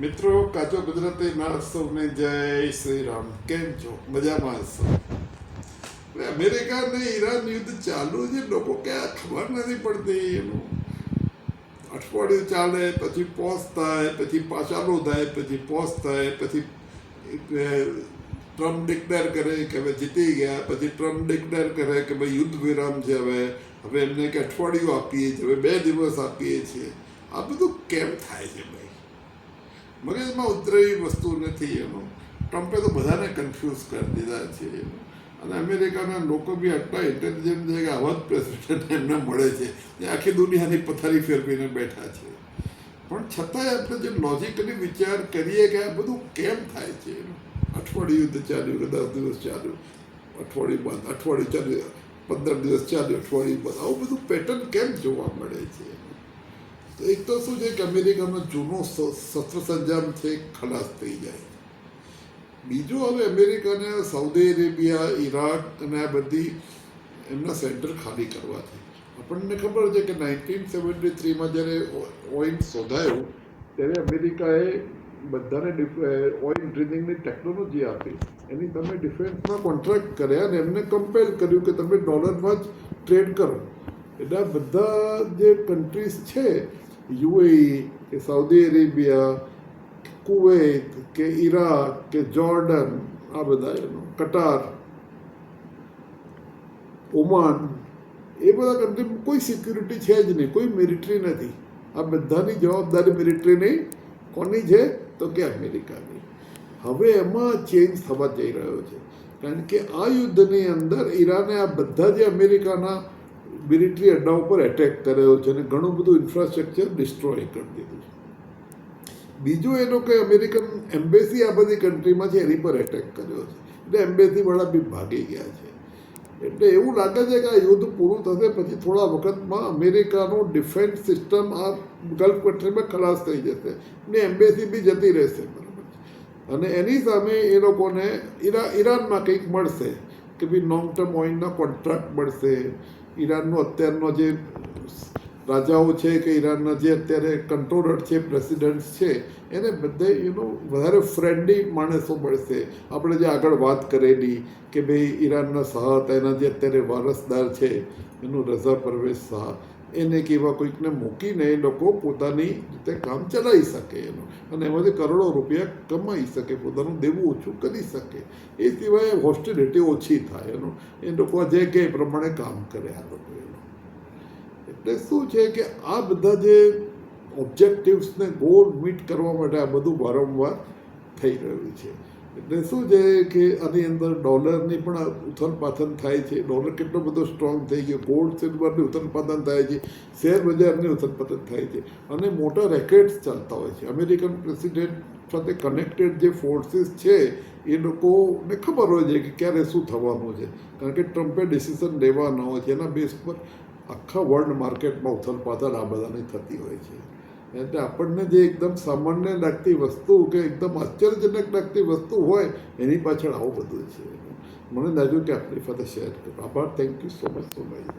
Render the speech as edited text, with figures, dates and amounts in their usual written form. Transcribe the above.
મિત્રો, કાચો ગુજરાતીના સૌને જય શ્રી રામ. કેમ છો? મજામાં હશો? અમેરિકા અને ઈરાન યુદ્ધ ચાલુ છે. લોકો કે આ ખબર નથી પડતી. એનું અઠવાડિયું ચાલે, પછી પોઝ થાય, પછી ચાલુ થાય, પછી પોઝ થાય, પછી ટ્રમ્પ ડિક્લેર કરે કે હવે જીતી ગયા, પછી ટ્રમ્પ ડિક્લેર કરે કે ભાઈ યુદ્ધ વિરામ છે. હવે એમને કે અઠવાડિયું આપીએ છીએ, હવે 2 દિવસ આપીએ છીએ. આ બધું કેમ થાય છે ભાઈ? મગજમાં ઉતરે એવી વસ્તુ નથી. એનું ટ્રમ્પે તો બધાને કન્ફ્યુઝ કરી દીધા છે. અને અમેરિકાના લોકો બી આટલા ઇન્ટેલિજન્ટ છે કે આવા જ પ્રેસિડન્ટ એમને મળે છે જે આખી દુનિયાની પથારી ફેરવીને બેઠા છે. પણ છતાંય આપણે જે લોજિકલી વિચાર કરીએ કે આ બધું કેમ થાય છે. અઠવાડિયું યુદ્ધ ચાલ્યું, 10 દિવસ ચાલ્યું, અઠવાડિયું બંધ, અઠવાડિયું ચાલ્યું, 15 દિવસ ચાલ્યું, અઠવાડિયું બંધ, આવું બધું પેટર્ન કેમ જોવા મળે છે? તો એક તો શું છે કે અમેરિકાનો જૂનો શસ્ત્ર સંજામ છે ખલાસ થઈ જાય. બીજું, હવે અમેરિકાને સાઉદી અરેબિયા, ઈરાક અને આ બધી એમના સેન્ટર ખાલી કરવા છે. આપણને ખબર છે કે 1973માં જ્યારે ઓઇલ શોધાયું ત્યારે અમેરિકાએ બધાને ઓઇલ ડ્રિલિંગની ટેકનોલોજી આપી. એની તમે ડિફેન્સમાં કોન્ટ્રાક્ટ કર્યા અને એમને કમ્પેલ કર્યું કે તમે ડોલરમાં જ ટ્રેડ કરો. એટલે બધા જે કન્ટ્રીઝ છે, યુએઈ કે સાઉદી અરેબિયા, કુવૈત કે ઈરાક કે જોર્ડન, આ બધા કટાર, ઓમાન, એ બધા કન્ટ્રીમાં કોઈ સિક્યુરિટી છે જ નહીં, કોઈ મિલિટરી નથી. આ બધાની જવાબદારી મિલિટરીની કોની છે? તો કે અમેરિકાની. હવે એમાં ચેન્જ થવા જઈ રહ્યો છે. કારણ કે આ યુદ્ધની અંદર ઈરાને આ બધા જે અમેરિકાના મિલિટરી અડ્ડા ઉપર એટેક કર્યો છે અને ઘણું બધું ઇન્ફ્રાસ્ટ્રક્ચર ડિસ્ટ્રોય કરી દીધું છે. બીજું એનો કે અમેરિકન એમ્બેસી આ બધી કન્ટ્રીમાં છે એની પર એટેક કર્યો છે. એટલે એમ્બેસીવાળા બી ભાગી ગયા છે. એટલે એવું લાગે છે કે આ યુદ્ધ પૂરું થશે પછી થોડા વખતમાં અમેરિકાનું ડિફેન્સ સિસ્ટમ આ ગલ્ફ કન્ટ્રીમાં ખલાસ થઈ જશે ને એમ્બેસી બી જતી રહેશે. બરાબર. અને એની સામે એ લોકોને ઈરાનમાં કંઈક મળશે કે ભાઈ લોંગ ટર્મ ઓઇલના કોન્ટ્રાક્ટ મળશે. ઈરાનનો અત્યારનો જે રાજાઓ છે કે ઈરાનના જે અત્યારે કંટ્રોલર છે, પ્રેસિડન્ટ છે, એને બધે વધારે ફ્રેન્ડલી માણસો મળશે. આપણે જે આગળ વાત કરેલી કે ભાઈ ઈરાનના શાહ હતા, એના જે અત્યારે વારસદાર છે એનું રઝા પરવેઝ શાહ, એને કે એવા કોઈકને મૂકીને એ લોકો પોતાની રીતે કામ ચલાવી શકે એનું અને એમાંથી કરોડો રૂપિયા કમાઈ શકે, પોતાનું દેવું ઓછું કરી શકે. એ સિવાય હોસ્ટિલિટી ઓછી થાય એનું. એ લોકો જે કે એ પ્રમાણે કામ કરે આ લોકો એનું. એટલે શું છે કે આ બધા જે ઓબ્જેક્ટિવ્સને ગોલ મીટ કરવા માટે આ બધું વારંવાર થઈ રહ્યું છે. એટલે શું છે કે આની અંદર ડોલરની પણ ઉથલપાથલ થાય છે. ડોલર કેટલો બધો સ્ટ્રોંગ થઈ ગયો, ગોલ્ડ સિલ્વરની ઉથલપાથલ થાય છે, શેર બજારની ઉથલપાથલ થાય છે અને મોટા રેકેટ્સ ચાલતા હોય છે. અમેરિકન પ્રેસિડેન્ટ સાથે કનેક્ટેડ જે ફોર્સીસ છે એ લોકોને ખબર હોય છે કે ક્યારે શું થવાનું છે. કારણ કે ટ્રમ્પે ડિસિઝન લેવાના હોય છે. એના બેઝ પર આખા વર્લ્ડ માર્કેટમાં ઉથલપાથલ આ બધાની થતી હોય છે. એટલે આપણને જે એકદમ સામાન્ય લાગતી વસ્તુ કે એકદમ આશ્ચર્યજનક લાગતી વસ્તુ હોય એની પાછળ આવું બધું છે. મને લાગ્યું કે આપણી સાથે શેર કરું. આભાર. Thank you so much for my.